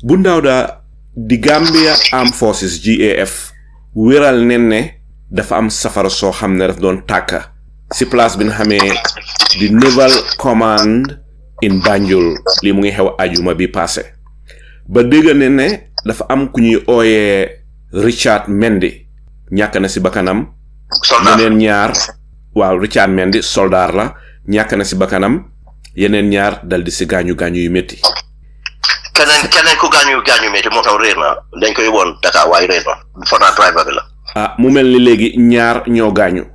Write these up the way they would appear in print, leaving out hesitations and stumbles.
Bundawda di Gambia Armed Forces GAF wéral ne dafa am safara soo xam ne daf doon tàkka si place bi nga xamee di Naval Command in Banjul li mu ngi xew ajuma bi passé ba dégg ne dafa am ku ñuy ooyee Richard Mendy ñàkk na si bakkanam yeneen ñaar waaw Richard Mendy soldat la ñàkk na si bakkanam yeneen ñaar dal di si gaañu yu métti keneen ku gaañu métti moo tax réer na dañ koy woon Dakar waaye réer na fona driver bi la mu mel ni léegi ñaar ñoo gaañu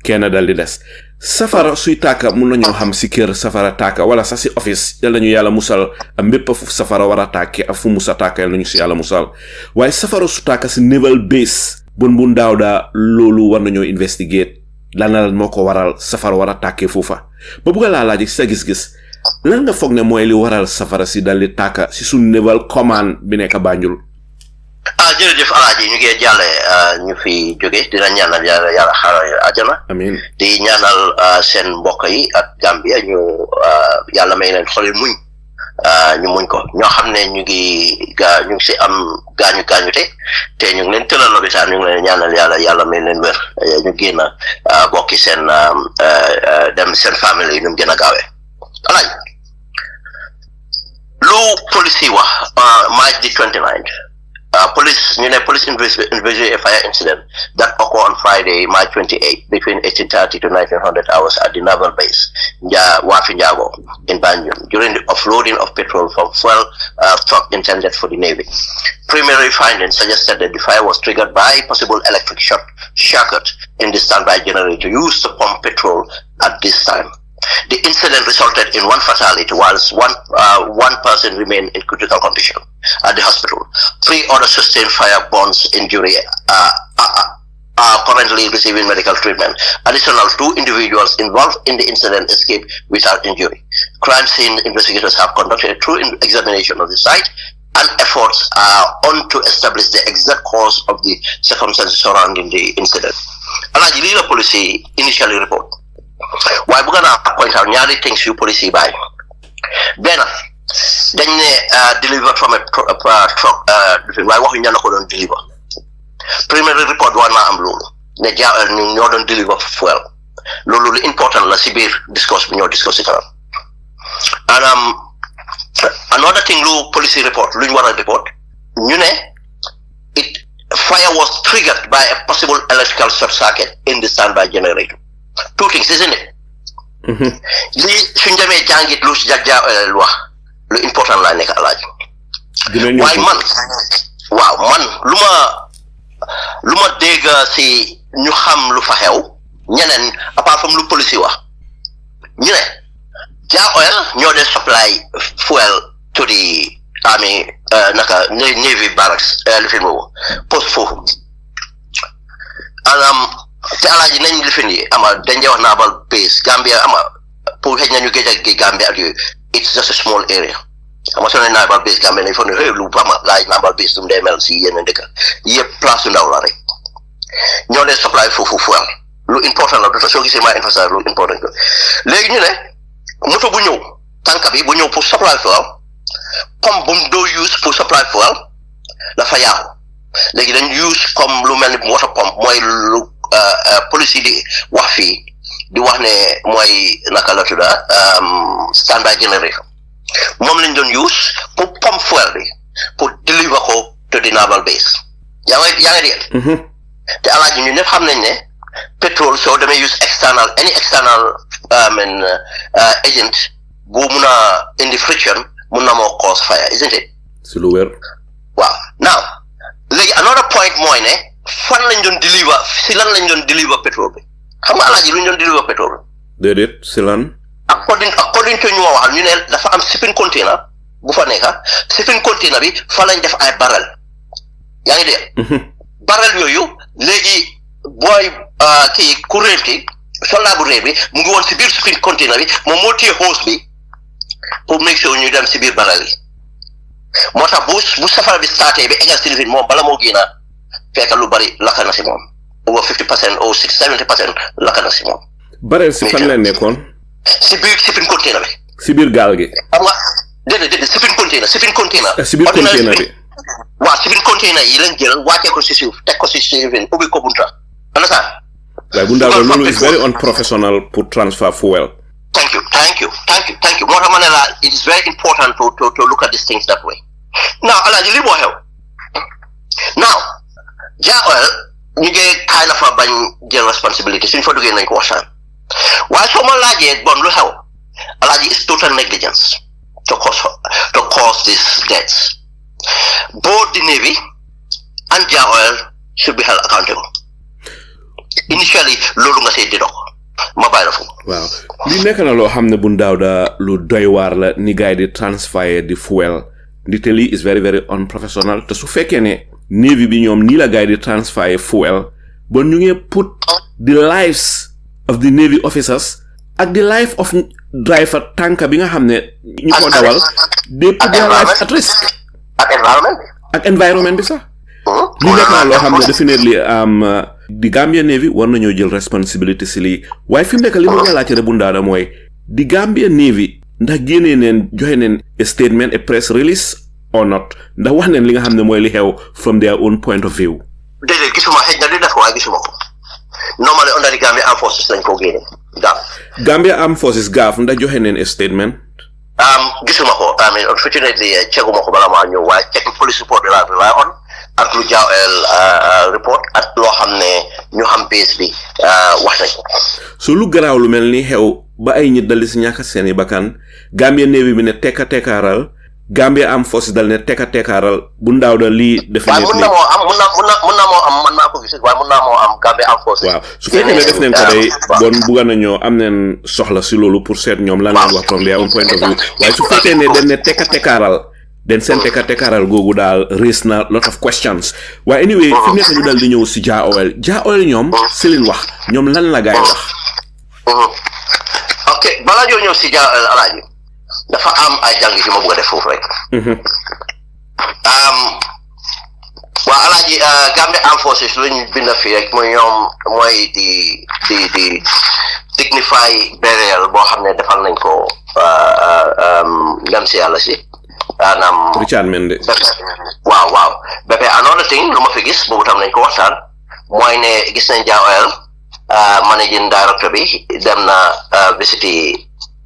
kenn dal di des safara suy tàkka mun nañoo xam si kër safara tàkka wala sax si office yal nañu yàlla musal mbépp fu safara war a tàkke ak fu musa tàkka yal nañu si yàlla musal waaye safara su tàkka si Naval Base bu Daawda loolu war nañoo investigate lan moo ko waral safara war a tàkkee foofa ba bugga laa laaj si sa gis-gis lan nga foog ne mooy li waral safara si dal di tàkka si suñ Naval Command bi nekk Banjul. jërëjëf alaaji ñu ngi jàlle ñu fi jóge dina ñaanal yàlla xaaral àjjana amiin di ñaanal seen mbokk yi ak Gambia ñu yàlla may leen xoli muñ ñu muñ ko ñoo xam ne ñu ngi si am gaañu te ñu ngi leen tëral lopitaan ñu ngi leen ñaanal yàlla may leen wér ñu génn bokki seen dem seen famille yi ñu gën a gaawee alaaji lu police yi wax March the 29th police investigate a fire incident that occurred on Friday, March 28, between 1830 to 1900 hours at the Naval Base, Wafinjago, in Banjul, during the offloading of petrol from fuel truck intended for the Navy. Primary findings suggested that the fire was triggered by possible electric circuit in the standby generator used to pump petrol at this time. The incident resulted in one fatality, whilst one person remained in critical condition at the hospital. 3 others sustained fire-borne injury are currently receiving medical treatment. Additional 2 individuals involved in the incident escaped without injury. Crime scene investigators have conducted a thorough examination of the site, and efforts are on to establish the exact cause of the circumstances surrounding the incident. Alhaji, li la police initially report. Why we're gonna point out ñaari things yu police yi bàyyi benn dañ ne deliver from a truck waaye waxuñu ñan la ko doon deliver primary report war naa am loolu ne Jah Oil ñoo doon deliver fuel loolu lu important la si biir discourse bi ñoo discourse si kanam and another thing lu police report lu ñu war a report ñu ne fire was triggered by a possible electrical short circuit in the standby generator. 2 things, isn't it? Li suñ demee jàngit lu si Jah Oil wax lu important laa nekk alaaji waaye man lu ma dégg si ñu xam lu fa xew ñeneen apart from lu police wax ñu ne Jah Oil ñoo dee supply fuel to the army Navy barracks li fi boobu post foofu te alaaji nañ lifin yi dañ dee wax Naval Base Gambia pour xëj nañu géej ak Gambia ak yooyu it's just a small area soo ne Naval Base Gambia nañ foog ne lu laaj Naval Base dum dee mel si yeneen dëkk yëpp place yu ndaw la rek ñoo dee supply foofu fuel lu important la du soo gisee maa emphasize lu important la léegi ñu ne moto bu ñëw tànka bi bu ñëw pour supply fuel comme bu mu doo use pour supply fuel dafa yaaxu léegi dañ use comme lu mel ni water pump mooy lu police yi di wax fii di wax ne mooy naka la tudda standby generator moom lañ doon use pour pump fuel bi pour deliver ko to the Naval Base yaa ngi dégg te alaaji ñu ñëpp xam nañ ne pétrole soo demee use any external agent bu mun a indi friction mun na moo cause fire isn't it si lu wér waaw now léegi another point mooy ne fan lañ doon deliver si lan lañ doon deliver pétrole bi xam nga alaaji luñ doon deliver pétrole déedéet si lan according to ñu ma waxal ñu ne dafa am shipping container bu fa nekka shipping container bi fa lañ def ay barrel yaa ngi dégg barrel yooyu léegi booy kii kuréel ki soldat bu réer bi mu ngi woon si biir shipping container bi moom moo téye hose bi pour make sure ñu dem si biir barrel yi moo tax bu safara bi starté bi égal si lifin moom bala moo génna fekk lu bari lakka na si moom over 50% or 70% lakka na si moom barrel si fan la nekkoon si biir shipping container bi si biir gaal gi xam nga déedéet shipping container si biir container bi waaw shipping container yi lañ jël wàccee ko si suuf teg ko si suuf ubbi ko bunta understand waaye bu ndaw loolu is very unprofessional pour transfer fuel. Thank you. Moo tax ma ne la it is very important to look at these things that way. Now Alaaji li moo xew now Jah Oil ñu ngi kind of bañ jël responsibility suñ fa duggee nañ ko waxtaan waaye soo ma laajee bon lu xew Alaaji is total negligence to cause these deaths. Both the Navy and Jah Oil should be held accountable. Initially loolu nga see di dox ma bàyyi la foofu. waaw li nekk na loo xam ne bu ndaw da lu doy waar la ni gars yi di transfer di fuel ndite lii is very very unprofessional te su fekkee ne Navy bi ñoom nii la gars yi di transfer fuel bon ñu ngi put the lives of the Navy officers ak the life of driver tanka bi nga xam ne ñu ko dawal they put their life at risk ak environment bi sax li nekk na loo xam ne definitely di Gambia Navy war nañoo jël responsibility si lii waaye fi mu nekk li ma nga laajte bu ndaada mooy di Gambia Navy ndax génnee neen joxe neen a statement a press release or not ndax wax neen li nga xam ne mooy li xew from their own point of view. déedéet gisuma xëy na di def waaye gisuma ko normally under the Gambia Armed Forces lañ ko génne gaaf. Gambia Armed Forces gaaf ndax joxe neen a statement. gisuma ko I mean unfortunately ceeguma ko bala maa ñëw waaye check police report la rely on ak lu Jah Oil report ak loo xam ne ñu xam base bi wax nañ ko. so lu garaaw lu mel ni xew ba ay nit dal si ñàkk seen i bakkan Gambia Navy bi ne tekkaaral Gambia Armed Forces dal ne tekkaaral bu ndaaw da lii. def waaye mun na moo am mën naa ko gis waaye mun naa moo am Gambia Armed Forces. waaw su fekkee ne def nañ ko day bon bugga nañoo am neen soxla si loolu pour seet ñoom lan lañ wax from their own point of view waaye su fekkee ne dañ ne tekkaaral den seen tekkaaral googu daal raise na lot of questions waaye anyway fi mu nekk ñu dal di ñëw si Jah Oil ñoom si liñ wax ñoom lan la gaay wax. ok balaa ñoo ñëw si Jah Oil Alaaji dafa am ay jàng yu ma bëgg a def foofu rek. waa Alaaji Gambia Armed Forces lu ñu bind fii rek mooy ñoom mooy di dignify burial boo xam ne defal nañ ko ndem si yàlla si. Richard Mendy. waaw bépp another thing lu ma fi gis boobu tam nañ ko waxtaan mooy ne gis nañ Jah Oil managing director bi dem na visiti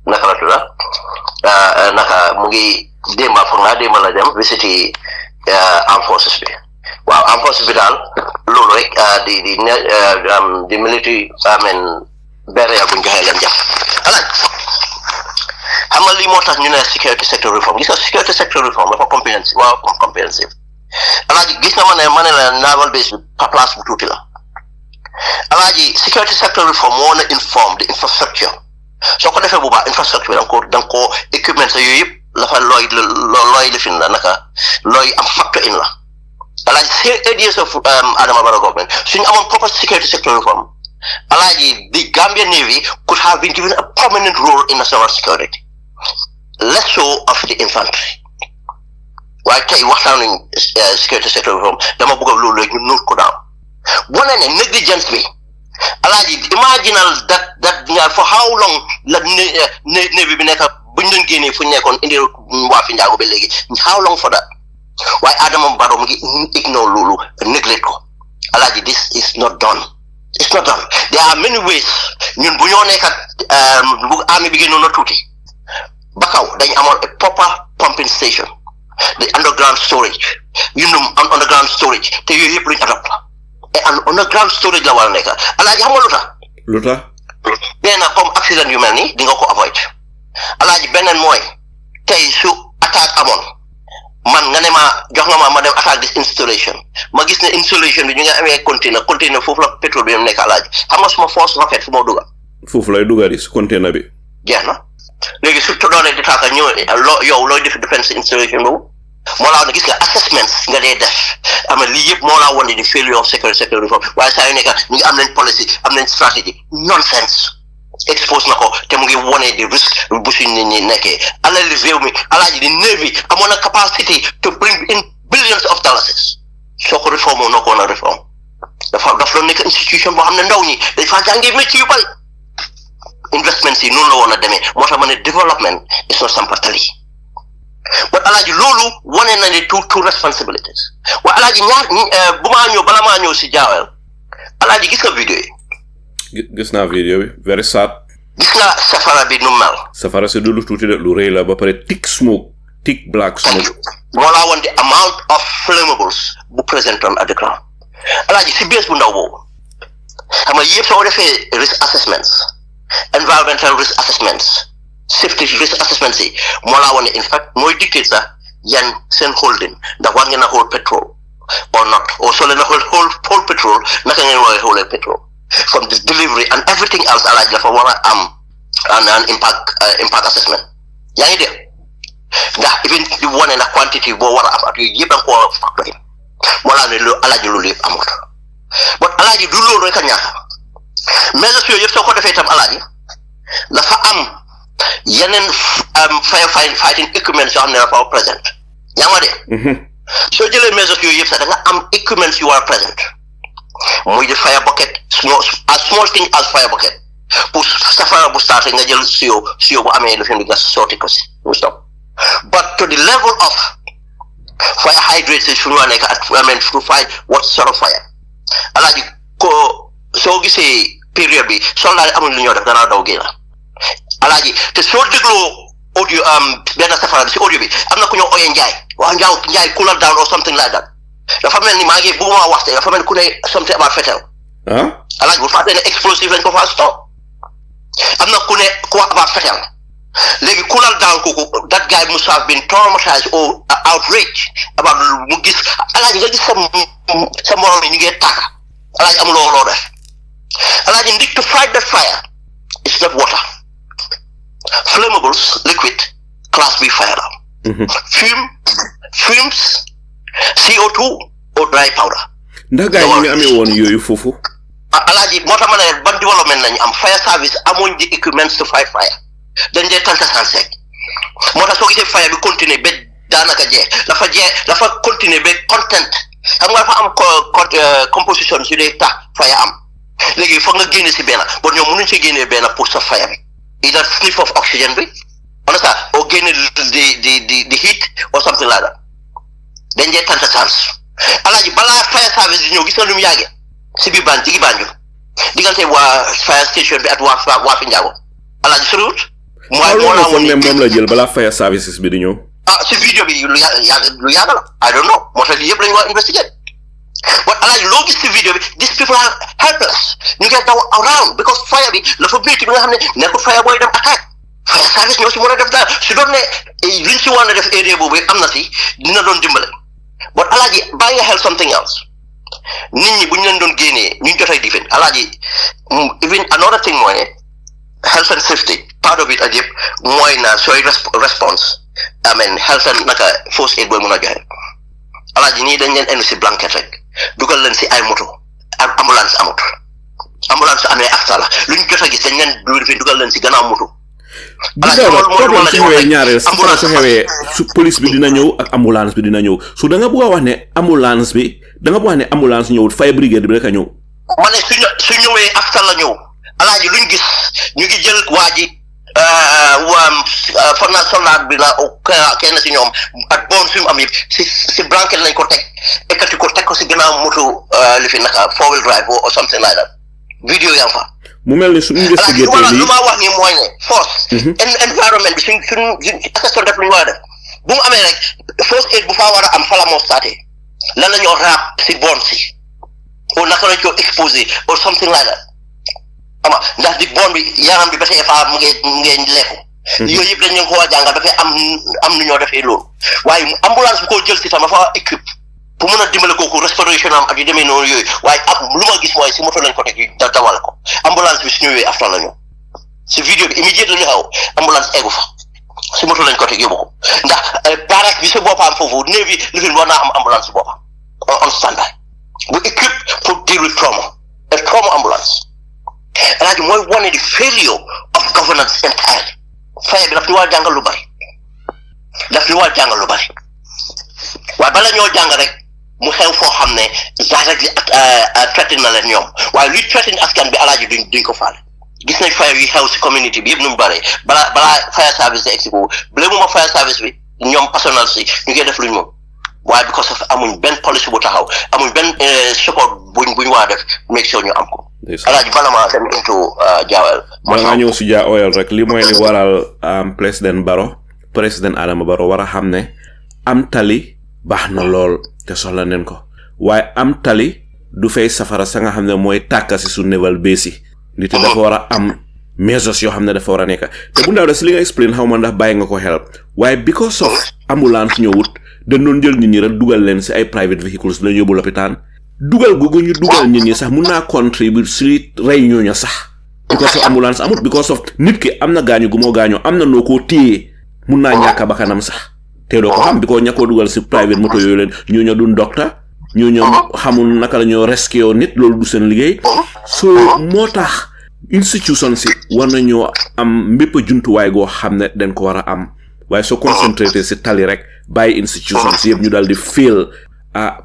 naka la tudda naka mu ngi démba foog naa démba la dem visiti Armed Forces bi waaw Armed Forces bi daal loolu rek di military burial buñ joxee leen jàpp alaaj xam nga lii moo tax ñu ne security sector reform gis nga security sector reform dafa comprehensive alaaji gis na ma ne la naval base bi place bu tuuti la alaaji security sector reform moo na inform the infrastructure soo ko defee bu baax infrastructure bi da nga ko équipement sa yooyu yëpp dafa looy lifin la naka looy am factor in la alaaji 8 years of Adama Barrow government suñu amoon proper security sector reform alaaji the Gambia Navy could have been given a prominent role in national security less so of the infantry waaye tey waxtaan nañ security sector reform dama bëgg loolu léegi ñu note ko daaw wane ne negligence bi alaaji imaginal that for how long la Navy bi nekk buñ doon génnee fu ñu nekkoon indi waa fi njaago ba léegi how long for that waaye Adama Barrow mu ngi ignore loolu neglect ko alaaji this is not done. It's not done. There are many ways. ñun bu ñoo nekkat bu army bi gënoon a tuuti ba kaw dañ amoon a proper pumping station the underground storage underground storage te yooyu yëpp luñ adopt la et underground storage la war a nekk alaaji xam nga lu tax nee na comme accident yu mel nii di nga ko avoid alaaji beneen mooy tey su attaque amoon man nga ne jox nga ma dem attaque this installation ma gis ne installation bi ñu nga amee container foofu la pétrole bi ñoom nekk alaaji xam nga suma force rocket fu moo dugal foofu lay dugal si container bi jeex na léegi su doonee di taaka yow looy def defense installation boobu moo laa woon ne gis nga assessments nga dee def ama lii yëpp moo laa woon ne di failure of security reform waaye saa yu nekk ñu ngi am nañ policy am nañ strategy nonsense expose na ko te mu ngi wone di risque bu suñ nit ñi nekkee alal réew mi alaaji di Navy amoon na capacity to bring in billions of dollars soo ko reforme noo ko woon a reform daf doon nekk institution boo xam ne ndaw ñi dañ faa jàngee métier yu bari investments yi noonu la woon a demee moo tax ma ne development is not sampatali but alaaji loolu wane na ne two responsibilities waaye alaaji ñaar bu maa ñëw bala maa ñëw si Jah Oil alaaji gis nga vidéo yi gis naa vidéo bi very sad gis nga safara bi nu mel safara si du lu tuuti de lu rëy la ba pare thick smoke thick black smoke moo laa woon the amount of flammables bu present on at the ground alaaji si base bu ndaw boobu xam nga yëpp soo defee risk assessments environmental risk assessments safety risk assessments yi moo laa woon ne in fact mooy dictate sax yan seen holding ndax war ngeen a hold petrol or not or so leen a hold petrol naka ngeen war a hold petrol from the delivery and everything else alaaji dafa war a am an impact assessment yaa ngi dégg ndax even di wane na quantity boo war a am ak yooyu yëpp da nga ko war a factor in moo laa ne alaaji loolu yëpp amut but alaaji du loolu rek a ñaata mais yooyu yëpp soo ko defee itam alaaji dafa am yeneen firefighting equipment yoo xam ne dafa present yaa ma de soo jëlee mesures yooyu yëpp sax da nga am equipment yu war a present muy di fire bucket small thing as fire bucket pour safara bu starté nga jël siyo bu amee lu fi nga sotti ko si mu stop but to the level of fire hydrates suñu waa nekk to fight what sort of fire alaaji ko soo gisee période bi soldat yi amul lu ñoo def danaa daw génn alaaji te soo dégloo audio benn safara bi si audio bi am na ku ñoo oyee Njaay cool down or something like that dafa mel ni maa ngi bëgguma waxte dafa mel ni ku ne something about fetel alaaji bu fàttee ne explosive lañ ko faa stop am na ku wax about fetel léegi cool down kooku that guy must have been traumatized or outraged about mu gis alaaji nga gis sa morom yi ñu ngi tàkk alaaji amuloo loo def alaaji ndik to fight that fire it's not water flammables liquid class B fire fumes CO2 or dry powder ndax gars yi ñu amee woon yooyu foofu alaaji moo tax ma ne ban development lañu am fire service amuñ di equipments to fight fire dañ dee tànta sansek moo tax soo gisee fire bi continuer ba daanaka dafa continuer ba content xam nga dafa am composition su dee tax fire am léegi foog nga génne si benn bon ñoom mënuñ si génnee benn pour sa fire bi either sniff of oxygen bi understand or génne the heat or something like that dañ dee tànta sans alaaji balaa fire service di ñëw gis nga lu mu yàggee si biir digi Banjul diggante waa fire station bi at waa fi njaago alaaji soriwut moom la jël balaa fire services bi di ñëw si vidéo bi lu yàgg la I don't know moo tax lii yëpp lañu war a investigate but alaaji loo gis si vidéo bi these people are helpless ñu ngi daw around because fire bi dafa métti bi nga xam ne nekkul fire booy dem attaque fire service ñoo si mën a def dara su doon ne liñ si war a def area boobu am na si dina doon dimbale but alaaji bàyyi nga xel something else nit ñi bu ñu leen doon génnee ñu jotay defend alaaji even another thing mooy health and safety part of it ak yëpp mooy na sooy response health and naka first aid booy mën a joxe alaaji ñii dañ leen enu si blanket rek dugal leen si ay moto ak ambulance ambulance amee afta la lu ñu jot a gis dañ leen dugal leen si gannaaw moto problème su xewee ñaareel safara su xewee su police bi dina ñëw ak ambulance bi dina ñëw su da nga bëgg a wax ne ambulance bi da nga bëgg a wax ne ambulance ñëwut fire brigade bi rek a ñëw ma ne su ñëwee afta la ñëw alaaji luñ gis ñu ngi jël waa ji for naa soldat bi la kenn si ñoom ak bon fi mu am yëpp si blanket lañ ko teg ekkati ko teg ko si gannaaw moto li fi naka four wheel drive or something like that vidéo yaa fa mu mel ni su investigateur yi lu ma wax ni mooy ne force environnement bi suñ assessment def lu ñu war a def bu mu amee rek first aid bu faa war a am fala moo starté lan la ñoo raab si bon si ou naka lañ ko exposé or something like that ama ndax di bon bi yaram bi ba tey faa mu ngeen lekku yooyu yëpp dañ leen ko war a jàngal dafay am nu ñoo defee loolu waaye ambulance bu ko jël si tam dafa équipe pour mën a dimbale kooku respiration am ak yu demee noonu yooyu waaye lu ma gis mooy si moto lañ ko teg dawal ko ambulance bi su ñëwee after la ñëw si vidéo bi immédiat la ñu xaw ambulance eggu fa si moto lañ ko teg yóbbu ko ndax barak bi si boppam foofu Navy li fi war naa am ambulance si boppam on standby bu équipe pour deal with trauma ambulance alaaji mooy wane di failure of governance entirely fire bi daf ñu war a jàngal lu bari waaye bala ñoo jàng rek mu xew foo xam ne directly threaten na leen ñoom waaye luy threaten askan bi alaaji duñ ko faale gis nañ fire yi xew si community bi yëpp nu mu bëree balaa fire service de egsi boobu blé mu ma fire service bi ñoom personnel si ñu ngi def luñ moom waaye because of amuñ benn policy bu taxaw amuñ benn support buñ waa def make sure ñu am ko. Alaaji bala ma dem into Jah Oil. ma nga ñëw si Jah Oil rek li mooy li waral président Adama Barrow war a xam ne am tali baax na lool te soxla neen ko waaye am tali du fay safara sa nga xam ne mooy tàkka si su naval base yi nit dafa war a am measures yoo xam ne dafa war a nekk te bu ndaw de si li nga explain xaw ma ndax bàyyi nga ko xel waaye because of ambulance ñëwut dañ doon jël nit ñi rek dugal leen si ay private vehicles la yóbbu lopitaan dugal googu ñu dugal nit ñi sax mun naa contribuer si rey ñooñu sax because of ambulance amut because of nit ki am na gaañu gu moo gaañu am na noo koo téye mun naa ñàkk bakkanam sax te doo ko xam bi ko ñàkkoo dugal si private moto yooyu leen ñooñu duñ docteur ñooñu xamul naka la ñoo rescue nit loolu du seen liggéey so moo tax institution si war nañoo am mbépp jumtuwaay goo xam ne dañ ko war a am waaye soo concentré si tali rek bàyyi institution si yëpp ñu daal di fail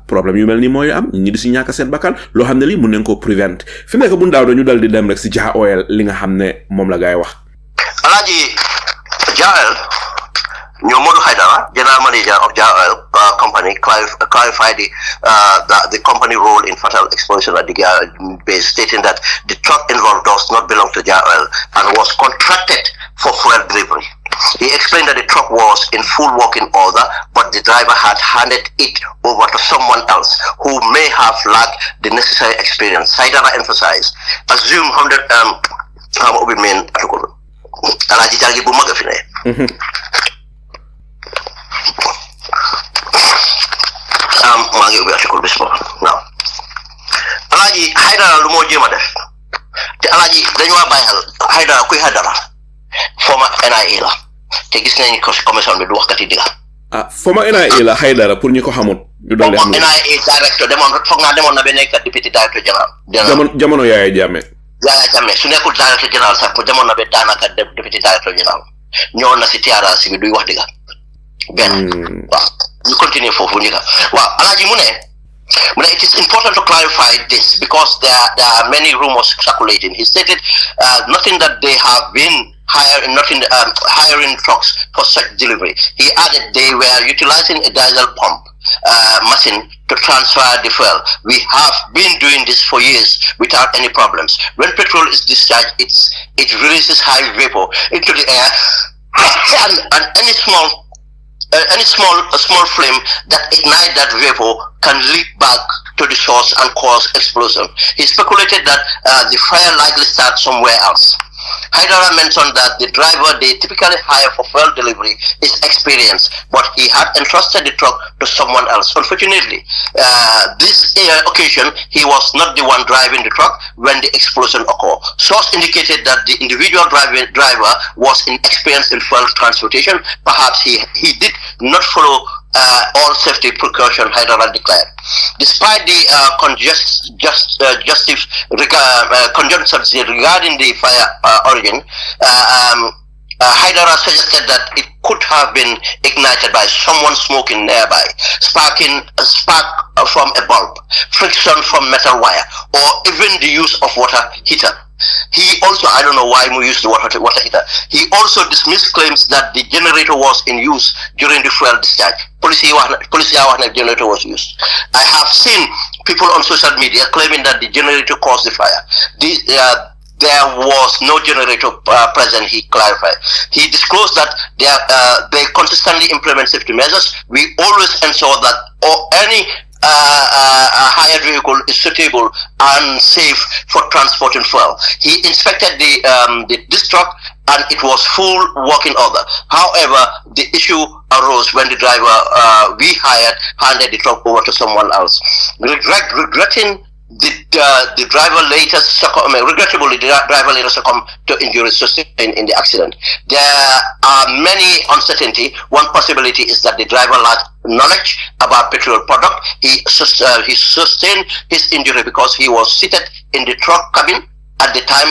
problème yu mel ni mooy am ñi di si ñàkk seen bakkan loo xam ne lii mun nañ ko prevent fi nekk bu ndaaw dañu dal di dem rek si Jah Oil li nga xam ne moom la gaay wax. Alaaji Jah Oil ñoom Momodou Hydara general manager of Jah Oil company clarified the company role in fatal explosion at the Gambia base, stating that the truck involved does not belong to Jah Oil and was contracted for fuel delivery. He explained that the truck was in full working order, but the driver had handed it over to someone else who may have lacked the necessary experience. Hydara emphasized, assume 100 mean Alaji Jagi bu maga fi ne. Maa ngi ubbi article bis boobu now Alaaji Hydara lu moo jéem a def te Alaaji dañu waa bàyyi xel Hydara kuy Hydara former NIA la te gis nañu ko si commission bi du waxkati digga former NIA la Hydara pour ñu ko xamul ñu dolli xam NIA directeur foog naa demoon na ba nekk député directeur général jamono Yaya Jammeh su nekkul directeur général sax pour demoon na ba daanaka député directeur général ñëwoon na si TRRC bi duy wax digga benn waaw ñu continue foofu ñu ka waaw Alaaji mu ne it is important to clarify this because there are many rumors circulating. He stated nothing that they have been hiring trucks for such delivery. He added they were utilizing a diesel pump machine to transfer the fuel. We have been doing this for years without any problems. When petrol is discharged, it releases high vapor into the air and any small flame that ignite that vapor can leak back to the source and cause explosion. He speculated that the fire likely starts somewhere else. Hydara mentioned that the driver they typically hire for fuel delivery is experienced, but he had entrusted the truck to someone else. Unfortunately, this occasion, he was not the one driving the truck when the explosion occurred. Source indicated that the individual driver was inexperienced in fuel transportation. Perhaps he did not follow all safety precautions, Hydara declared. Despite the conjectures regarding the fire origin, Hydara suggested that it could have been ignited by someone smoking nearby, spark from a bulb, friction from metal wire, or even the use of water heater. He also, I don't know why we use the water heater. He also dismissed claims that the generator was in use during the fuel discharge. Police generator was used. I have seen people on social media claiming that the generator caused the fire. There was no generator present, he clarified. He disclosed that they consistently implement safety measures. We always ensure that any hired vehicle is suitable and safe for transporting fuel. He inspected this truck and it was full working order. However, the issue arose when the driver we hired handed the truck over to someone else. Regrettably, the driver later succumbed to injuries sustained in the accident. There are many uncertainty. One possibility is that the driver lacked knowledge about petrol product. He sustained his injury because he was seated in the truck cabin at the time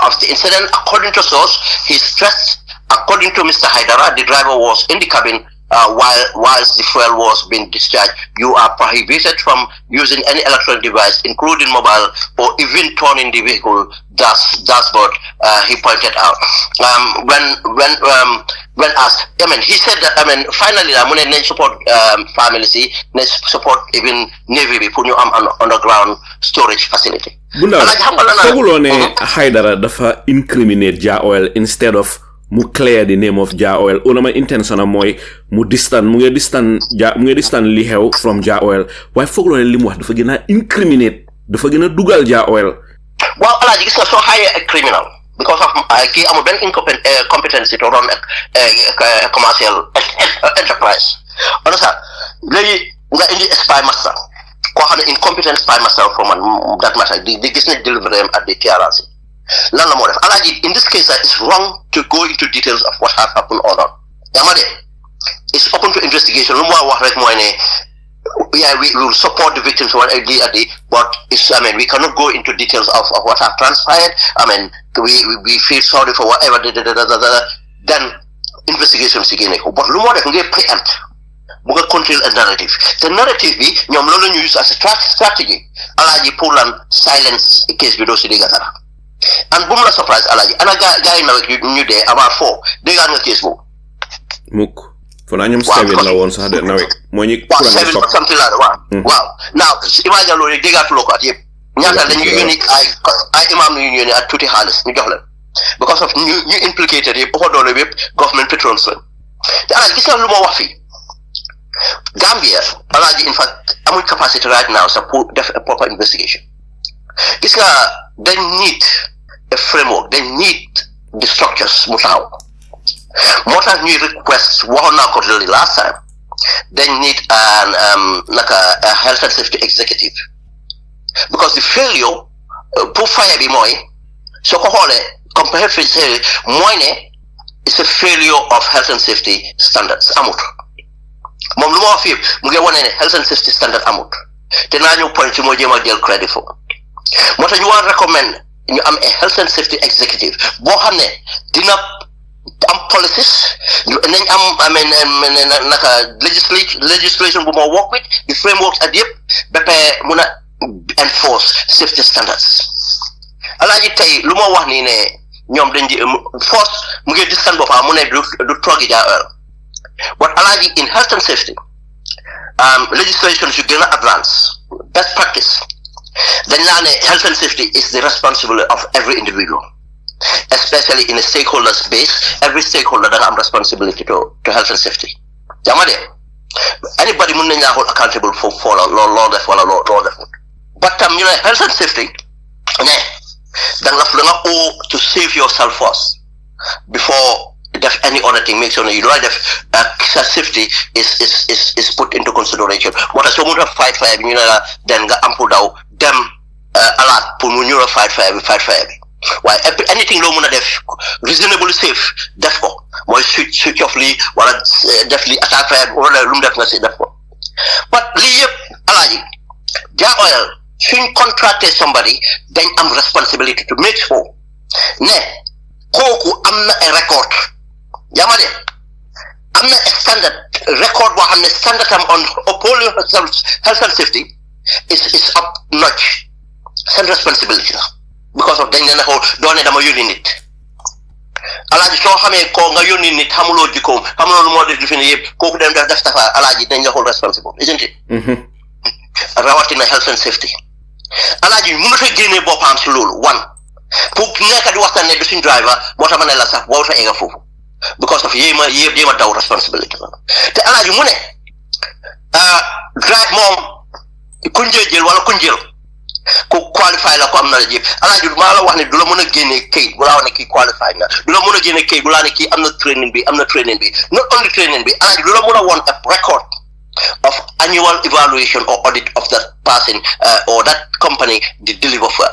of the incident. According to source, he stressed, according to Mr. Hydara, the driver was in the cabin whilst the fuel was being discharged, you are prohibited from using any electronic device, including mobile, or even turning the vehicle dashboard. He pointed out. When asked, he said that, finally, I'm going to support families, support even Navy for new underground storage facility. Bunda, Fogulone Hydara dafa incriminate Jah Oil instead of mu clear the name of Jah Oil. Unama intention moy mu distant li xew from Jah Oil. Why Fogulone limu wax dafa gëna incriminate, dafa gëna dugal Jah Oil. Well, Alaji, gis nga so hire a criminal because of key amul ben incompetency to run a commercial enterprise. Understand? Legi nga indi spy master. Ko xamne incompetent spy master for man that matter di gis ne deliver them at the TRC. Lan la mo def Alaji, in this case it's wrong to go into details of what has happened or not. Yamade, it's open to investigation. Lu mo wax rek moy ne we will support the victims one day, but it's, we cannot go into details of what has transpired. We feel sorry for whatever. Then investigations again. But lu mo def ngay preempt bu nga control a narrative. The narrative bi ñom lolu ñu use as a strategy. Alaji pour lan silence case bi do ci diga dara. And bu mu la surprise Alaji ana gaay na ñu dé about 4 diga nga case bu muk fona ñum 7 la won sax de nawek mo ñi something like that. Wow. Now imagine lolu diga to ko at yep ñata lañu unique ay imam ñu ñëne at tuti xaliss ñu jox leen because of ñu implicated yep ko doole yep government patrons la. Te Alaji gis na lu mo wax fi Gambia, Alaji, in fact, I'm capacity right now to support a proper investigation. It's they need a framework, they need the structures. What are new requests? What not last time? They need a health and safety executive because the failure, pour fire be moi, so comprehensive is a failure of health and safety standards. Amut. Mom lu ma fi mu ngi wone ne health and safety standard amut te na ñu point ci mo jema jël credit for motax ñu war recommend ñu am a health and safety executive bo xamne dina am policies nañ am naka legislation bu mo work with the frameworks at yep bepé mëna enforce safety standards Alaji tay lu ma wax ni ne ñom dañ di force mu ngi distant bofa mu ne du togi Jah Oil. But Alaji, in health and safety, legislation should get advance, best practice. Then health and safety is the responsibility of every individual, especially in a stakeholders base. Every stakeholder that have responsibility to health and safety. Anybody mun nañ hold accountable for law def wala law def. But health and safety, then la to save yourself first before def any other thing. Make sure you know that safety is put into consideration. What is so much fight fire then ga ample daw dem a lot pour mu ñëra fight fire. Why anything lo mëna def reasonably safe def ko moy switch off li wala def li attack fire wala lu def nga ci def ko. But li yep Alaji Jah Oil suñ contracted somebody then am responsibility to make sure ne koku amna a record. Yamade, I'm not a standard record what I'm the standard on upholding health and safety is up notch. Send responsibility because of danger na whole don't need a unit. Alaji so hame ko nga unit hamulo jikom hamulo mo def fini yeb ko dem def tafa Alaji dañ la whole responsible, isn't it? Rawati na health and safety. Alaji mu fa gene bopam ci lolu one pour nekk di waxtane du suñ driver mota manela sax wo fa ega fofu because of yema daw responsibility te Alaji mu ne drive mom kunjé jël wala kunjël ko qualify la ko am na la jëp Alaji ma la wax ne du la mëna génné kay bu la wax ne ki qualify na du la mëna génné kay bu la ne ki am na training bi not only training bi Alaji du la mëna won a record of annual evaluation or audit of that person or that company the deliver for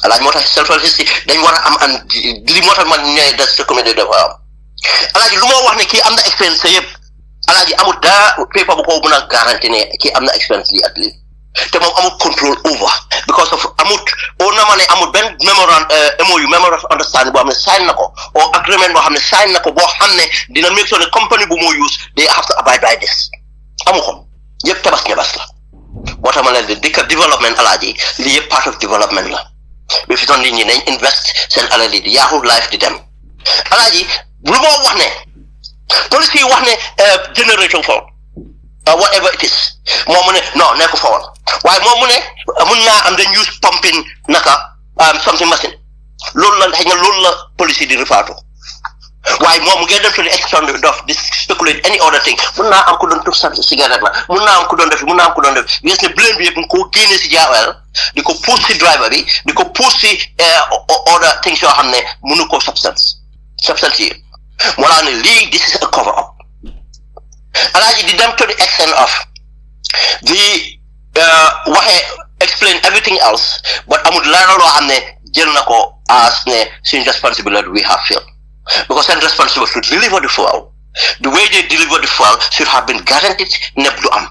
Alaji motax self history dañ wara am an li motax man ñay das community de Alaji lu ma wax ne ki am na experience yeb Alaji amul da paper bu ko mëna garantie ne ki am na experience li at li te moom amul control over because of amut benn MOU memorandum of understanding boo xam ne sign na ko or agreement boo xam ne sign na ko boo xam ne dina make sure ne company bu moo use they have to abide by this amu ko yëpp tabas ñabas la moo tax ma leen di dëkk development alaaji lii yëpp part of development la bi fi doon nit ñi nañ invest seen alal yi di yaaxul life di dem alaaji lu moo wax ne police yi wax ne generation for whatever it is moom mu ne non nekk fa woon waaye moom mu ne mun naa am dañ use pumping naka something machine loolu la xëy na loolu la police yi di rifaatu waaye moom mu ngi dem to the extent of this speculate any other thing mun naa am ku doon tux cigarette la mun naa am ku doon def gis ne blame bi yëpp nga koo génne si Jah Oil di ko push si driver bi di ko push si other things yoo xam ne mënu ko substance yi moo laa ne lii this is a cover up alaaji di dem to the extent of di waxee explain everything else but amul lenn loo xam ne jël na ko as ne suñ responsibility we have failed because they're responsible to deliver the fuel. The way they deliver the fuel should have been guaranteed nepp du am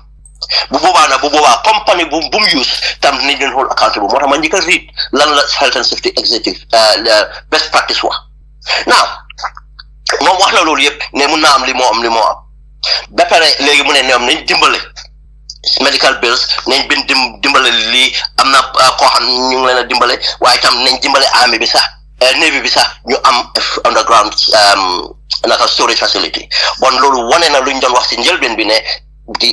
bu boobaa company bu mu use tam nañ leen hold accountable moo tax ma njëkk a read lan la health and safety executive best practice wax now moom wax na loolu yëpp ne mun naa am li moo am ba pare léegi mu ne ñoom nañ dimbale medical bills nañ bin dimbale lii am na koo xam ñu ngi leen a dimbale waaye tam nañ dimbale army bi sax Navy bi sax ñu am underground naka storage facility bon loolu wane na lu ñu doon wax ci njëlbeen bi ne the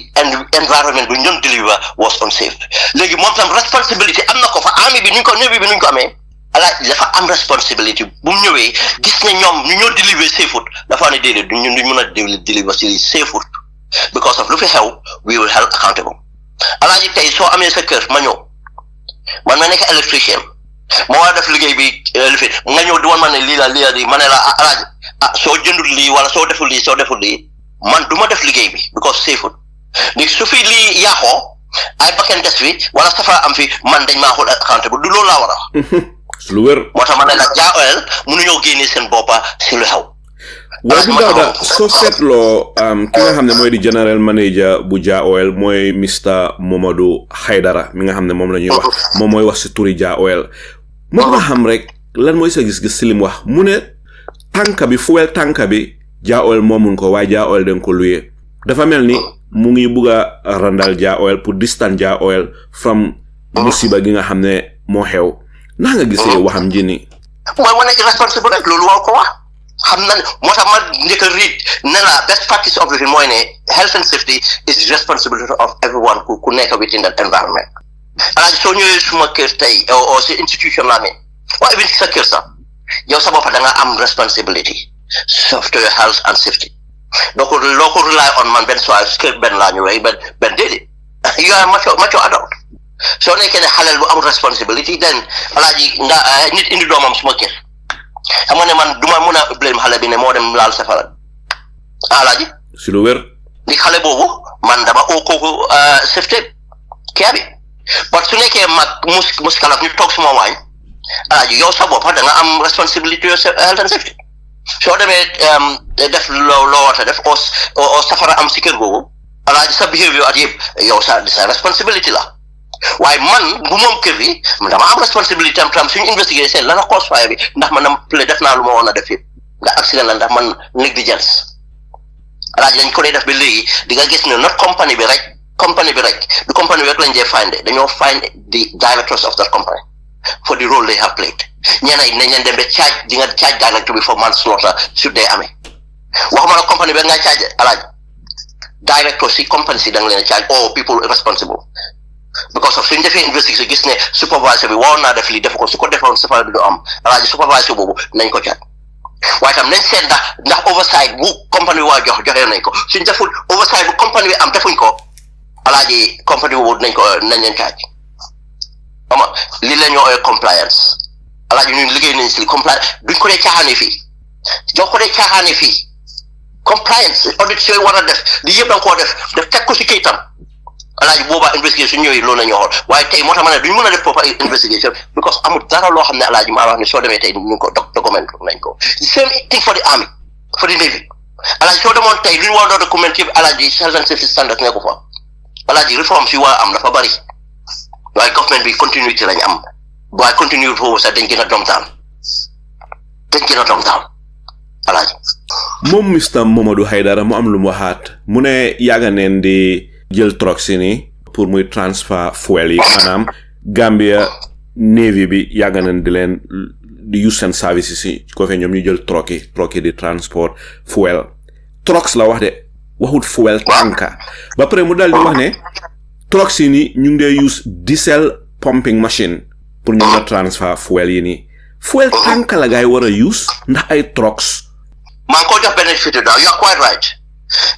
environment bu ñu doon deliver was unsafe léegi moom tam responsibility am na ko fa army bi Navy bi nuñ ko amee dafa am responsibility bu mu ñëwee gis ne ñoom ñu ñoo deliver safe dafa ne déedéet duñ mën a deliver ci safe because of lu fi xew we will held accountable alaaji tey soo amee sa kër ma ñëw man ma nekk électricien moo war a def liggéey bi li fi nga ñëw di wan ma ne lii la di ma ne la alaaji soo jëndul lii wala soo deful lii man du ma def liggéey bi because safe léegi su fi lii yaaxoo ay bakkan des fi wala safara am fi man dañ maa xool accountable du loolu laa war a wax lu wér moo tax ma ne la Jah Oil mënuñoo génnee seen boppa si lu xew waaye bu Dawda soo seetloo ki nga xam ne mooy di general manager bu Jah Oil mooy Mr Momodou Hydara mi nga xam ne moom la ñuy wax moom mooy wax si turi Jah Oil moo nga xam rek lan mooy sa gis-gis si lim wax mu ne tànka bi fuel tànka bi Jah Oil moomun ko waaye Jah Oil dañ ko luyee dafa mel ni mu ngi bugg a randal Jah Oil pour distance Jah Oil from musiba gi nga xam ne moo xew naa nga gisee waxam ji ni mooy wane irresponsible rek loolu war ko wax xam na moo tax ma njëkk a read ne la best practice of everything mooy ne health and safety is the responsibility of everyone ku nekk within that environment alaaji soo ñëwee suma kër tey o si institution laa ne waaye even sa kër sax yow sa bopp da nga am responsibility to your health and safety loo ko rely on man benn soir kër benn laa ñu rey benn déedéet you are mature adult soo nekkee ne xaleel bu am responsibility then alaaji nga nit indi doomam suma kër xam nga ne man duma mun a blame xale bi ne moo dem laal safara alaaji si lu wér li xale boobu man dama oo kooku safety kii bi parce que su nekkee mag muskalaf ñu toog suma waañ alaaji yow sa bopp da nga am responsibility your health and safety soo demee def loo war a def o safara am si kër googu alaaji sa behavior at yëpp yow sa responsibility la waaye man bu moom kër bi dama am responsibility am tam suñu investiguer seen lana cause fire bi ndax man def naa lu ma woon a def yëpp ndax accident la ndax man négligence alaaji dañ ko dee def ba léegi di nga gis ne not company bi rek du company bi rek lañ dee find dañoo find the directors of that company for the role they have played ñeneen nañ leen dem ba charge di nga charge director bi for manslaughter su dee amee waxuma la company bi nga charge alaaji director si company si da nga leen charge all people responsible because of suñ defee investigation gis ne supervisor bi waroon naa def lii def ko su ko defoon safara bi du am alaaji supervisor boobu nañ ko caat waaye tam nañ seet ndax oversight bu company bi waa joxe nañ ko suñ deful oversight bu company bi am defuñ ko alaaji company boobu nañ leen caaj xam nga lii la ñoo ooyee compliance alaaji ñun liggéey nañ si compliance duñ ko dee caaxaane fii compliance audit yooyu war a def lii yëpp da nga koo def teg ko si kayitam alaaji boobaa investigation ñëwee loolu la ñu xool waaye tey moo tax ma ne duñ mën a def proper investigation because amul dara loo xam ne alaaji maa wax ne soo demee tey ñu ko document nañ ko same thing for the army for the navy alaaji soo demoon tey lu ñu war a document yëpp alaaji health and safety standards nekku fa alaaji reforms yi war a am dafa bari waaye government bi continuité lañ am waaye continue foofu sax dañ gën a dom down alaaji moom Mr Momodou Hydara mu am lu mu waxaat mu ne yàgga neen di jël truck si ni pour muy transfer fuel yi maanaam Gambia Navy bi yàgga neen di leen di use seen services yi ko fe ñoom ñu jël truck yi di transport fuel trucks la wax de waxut fuel tanka ba pare mu dal di wax ne trucks yi ni ñu ngi dee use diesel pumping machine pour ñu nga transfer fuel yi nii fuel tanka la gaay war a use ndax ay trucks maa ngi ko jox benefit daal you are quite right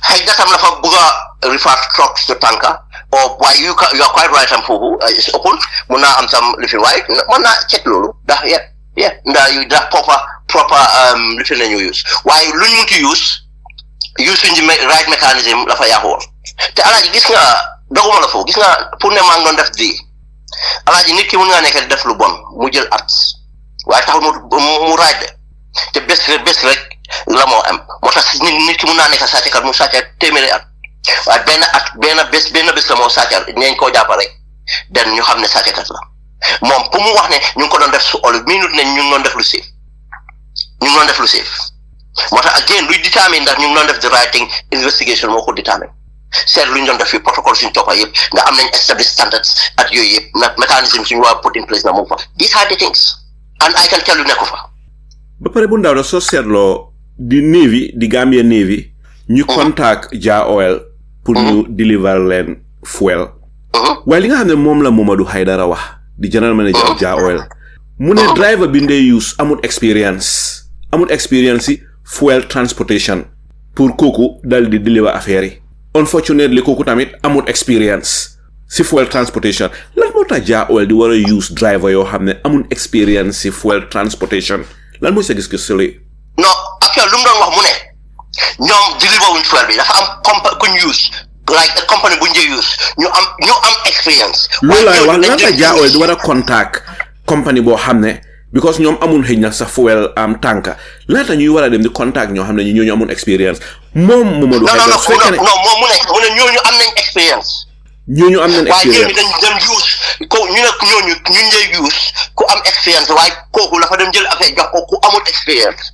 xëy na tam la fa bëgg a refer trucks to tanka or why you are quite right am foofu is open mun naa am sam lifin waaye mën naa check loolu ndax ndax yu ndax proper lifin la ñu use waaye lu ñu munti use suñ di right mechanism la fa yaaxoor te alaaji gis nga doguma la foofu gis nga pour ne maa ngi doon def di alaaji nit ki mun ngaa nekk di def lu bon mu jël at waaye taxul mu right de te bés rek la moo am moo tax nit ki mun naa nekk sàcckat mu sàcca téeméeri at waaye benn bés la moo sàccal neñ koo jàpp rek den ñu xam ne sàcckat la moom pour mu wax ne ñu ngi ko doon def su olu minute ne ñu ngi doon def lu safe moo tax again luy determine ndax ñu ngi doon def the right thing investigation moo ko determine seet lu ñu doon def fi protocole suñu toppa yëpp nga am nañ established standards at yooyu yëpp na mécanisme suñu war put in place na mu fa these are the things and I can tell you nekku fa ba pare bu ndaw da soo seetloo di Gambia Navy ñu contact Jah Oil pour ñu deliver leen fuel waaye li nga xam ne moom la Momodou Hydara wax di general manager Jah Oil mu ne driver bi ndey use amul experience yi fuel transportation pour kooku dal di deliver affaire yi unfortunately kooku tamit amul experience si fuel transportation lan moo tax Jah Oil di war a use driver yoo xam ne amul experience si fuel transportation lan mooy sa gis-gis si lii non actuellement lu mu doon wax mu ne ñoom deliver wuñ fuel bi dafa am kuñ use like a company bu ñu use ñu am experience loolu laay wax lan la Jah Oil di war a contact company boo xam ne because ñoom amul xëy na sa fuel am tànka laata ñuy war a dem di contact ñoo xam ne ñooñu amul experience moom Momodou Hydara su fekkee ne non moom mu ne ñooñu am nañ experience waaye ñooñu dañ use ko ñu ne ñooñu ñu njëy use ku am experience waaye kooku la fa dem jël affaire jox ko ku amul experience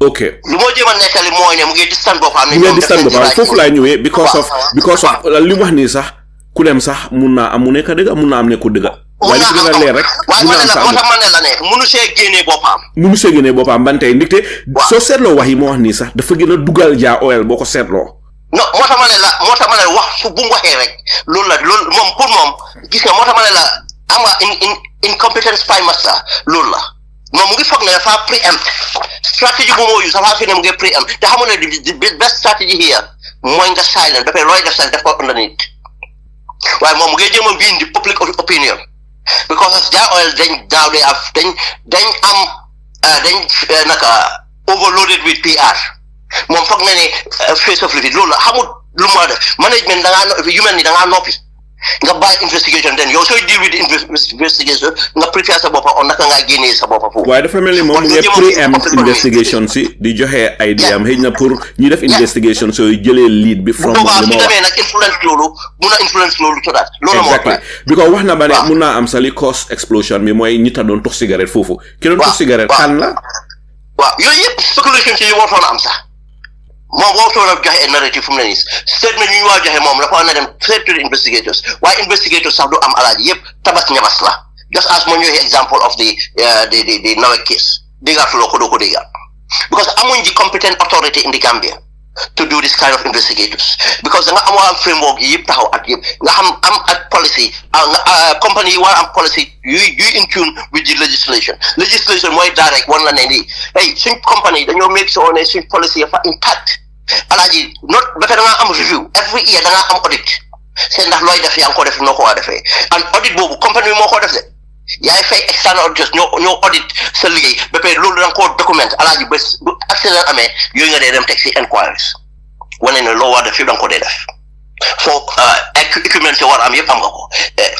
ok lu moo jéem a nettali mooy ne mu ngi distance boppam foofu laay ñëwee because of li mu wax nii sax ku dem sax mun naa am mu nekk dëgg mun naa am nekku dëgg waaye li ci gën a leer rek waaye moo tax ma ne la ne munu see génnee boppam ban tey ndigte soo seetloo wax yi moo wax nii sax dafa gën a dugal Jah Oil boo ko seetloo non moo tax ma ne la wax su bu mu waxee rek loolu moom pour moom gis nga moo tax ma ne la am nga incompetent spy master loolu la moom mu ngi foog ne dafa preempt stratégie bu moo use dafa fi ne mu ngi preempt te xamu ne the best strategy here mooy nga silent ba pare looy def sax def ko underneath waaye moom mu ngi jéem a win di public opinion because Jah Oil dañ overloaded with PR moom foog na ne face of living loolu la xamul lu ma def management yu mel ni da ngaa noppi nga bàyyi investigation den yow sooy deal with investigation nga prepare sa boppa on naka ngaa génnee sa boppa foofu waaye dafa mel ni moom nga preempt investigation si di joxe idea am xëy na pour ñu def investigation sooy jëlee lead bi from li ma wax demee nag influence loolu to that loolu exactly because wax na ba ne mun naa am sa li cause explosion bi mooy ñi ta doon tux cigarette foofu ki doon tux cigarette kan la waaw yooyu yëpp speculation si yi waroon am sax moom waroon a joxe narrative fu mu ne nii statement ñu waa joxe moom dafa war na dem straight to the investigators waaye investigators sax du am alaaji yëpp tabas ñabas la just as ma ñëwee example of the Nawek case déggaatuloo ko doo ko déggaat because amuñ di competent authority in the Gambia to do this kind of investigators because da nga am framework yi yëpp taxaw at yëpp nga am at policy company yi war am policy yuy in tune with the legislation mooy direct wan la ne nii hey suñ company dañoo make sure ne suñ policy yafa intact alaaji not ba da nga am review every year da nga am audit seen ndax looy def yaa ngi ko def noo ko waa defee and audit boobu company bi moo ko def de yaay fay external auditors ñoo audit sa liggéey ba pare loolu da nga koo document alaaji bés bu accident amee yooyu nga dee dem teg si inquiries wane ne loo war def yëpp da nga ko dee def so equipment yoo war a am yëpp am nga ko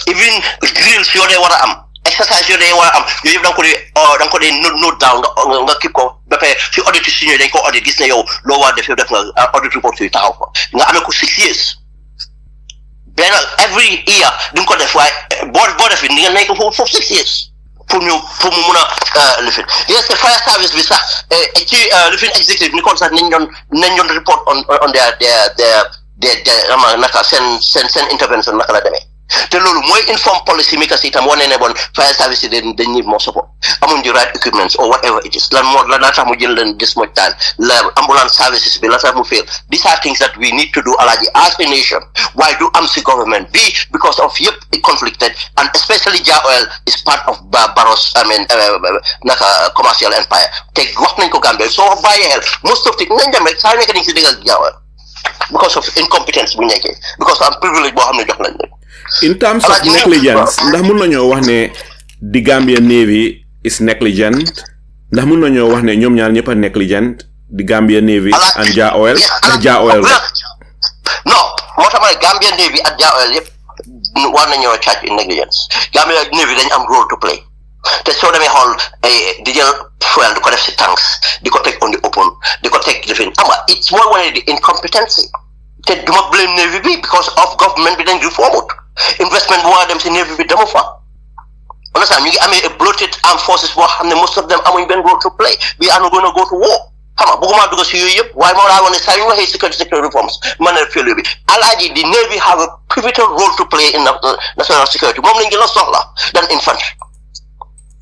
even drills yoo dee war a am exercise yoo dee war a am yooyu yëpp da nga ko dee note down nga keep ko ba pare si audit si ñëwee dañ ko audit gis ne yow loo war def yëpp def nga audit report yu taxaw ko nga amee ko 6 years benn every year duñ ko def waaye boo defee ni nga nekk foofu 6 years pour mu mun a lifin yes the fire service bi sax ci lifin executive ni kon sax nañ doon report on their naka seen intervention naka la demee te loolu mooy inform policy makers itam wane ne bon fire service they need more support amuñ the right equipments or whatever it is lan tax mu jël leen this much time la ambulance services bi la tax mu fail. These are things that we need to do Alhaji as a nation. Why do am si government be because of yëpp conflicted and especially Jah Oil is part of Barrow's naka commercial empire te wax nañ ko Gambia soo bàyyi xel most of it nañ dem rek saa nekk nañ si dégg ak Jah Oil because of incompetence bu nekkee because am privilege boo xam ne jox nañ leen. In terms of negligence, ndax mun nañoo wax ne the Gambia Navy is negligent? Ndax mun nañoo wax ne ñoom ñaar ñëpp a negligent, the Gambia Navy and Jah Oil? Jah Oil rek. Non, moo tax ma ne Gambia Navy ak Jah Oil yëpp war nañoo charge in negligence. Gambia Navy dañ am role to play. Te soo demee xool di jël fuel di ko def si tanks di ko teg on the open di ko teg lifin it's more wane the incompetency. Te duma blame Navy bi because of government bi dañ reformut. Investment bu war a dem si Navy bi demu fa. Understand ñu ngi amee a bloated armed forces boo xam ne most of them amuñ benn role to play. We are not going to go to war. Xam nga bëgguma dugg si yooyu yëpp waaye moo laa wane saa yu waxee security sector reforms man na failure bi Alhaji the Navy have a pivotal role to play in national security moom lañ gën a soxla than infantry.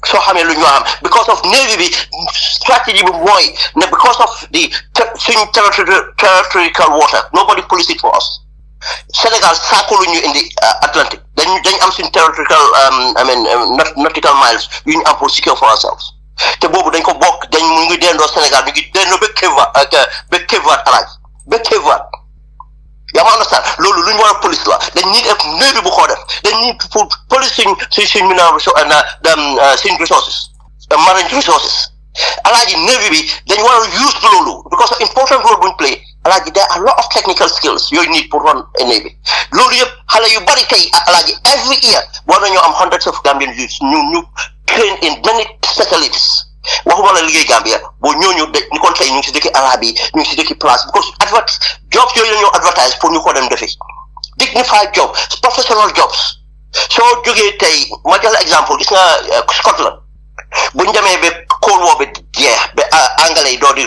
soo xamee lu ñu am because of Navy bi strategy bi mooy ne because of the suñ territorial water nobody police it for us. Senegal saakulu ñu in the Atlantic dañ am suñ territorial nautical miles yu ñu am pour secure for ourselves te boobu dañ ko bokk dañ mu ngi dendoo Sénégal ñu ngi dendoo ba Kévat Alhaji ba Kévat yaa ma understand loolu lu ñu war a police la dañ need ak Navy bu ko def dañ need pour police suñ mineral suñ resources marine resources Alhaji Navy bi dañ war a use loolu because of important role buñ play Alhaji there are a lot of technical skills yooyu need pour run a Navy loolu yëpp xale yu bari tey Alhaji every year war nañoo am hundreds of Gambian youths ñu train in many specialties waxuma la liggéey Gambia boo ñooñu ni kon tey ñu ngi si dëkki arabe yi ñu ngi si dëkki place because jobs yooyu la ñoo advertise pour ñu ko dem defi dignified jobs professional jobs soo jógee tey ma jox la exemple gis nga Scotland buñ demee ba Cold War bi jeex ba anglais yi doo di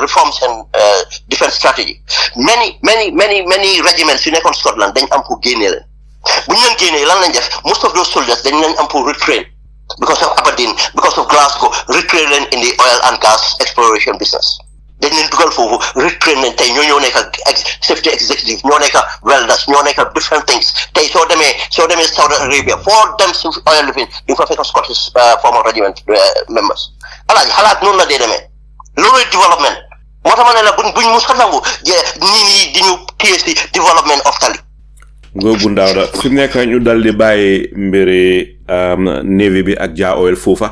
reform seen defense strategy many regiments yu nekkoon Scotland dañ am pour génnee leen bu ñu leen génnee lan lañ def most of those soldiers dañ leen am pour retrain because of Aberdeen because of Glasgow retrain leen in the oil and gas exploration business dañ leen dugal foofu retrain leen tey ñoo nekk safety executive ñoo nekk welders ñoo nekk different things tey soo demee Saudi Arabia foo dem si oil lifin di nga fa fekk Scottish former regiment members Alhaji xalaat noonu la dee demee loolu development moo tax ma ne la buñ mus a nangu ñii di ñu téye si development of tali Ngoobu Ndawda fi mu nekk ñu dal di bàyyi mbiri Navy bi ak Jah Oil foofa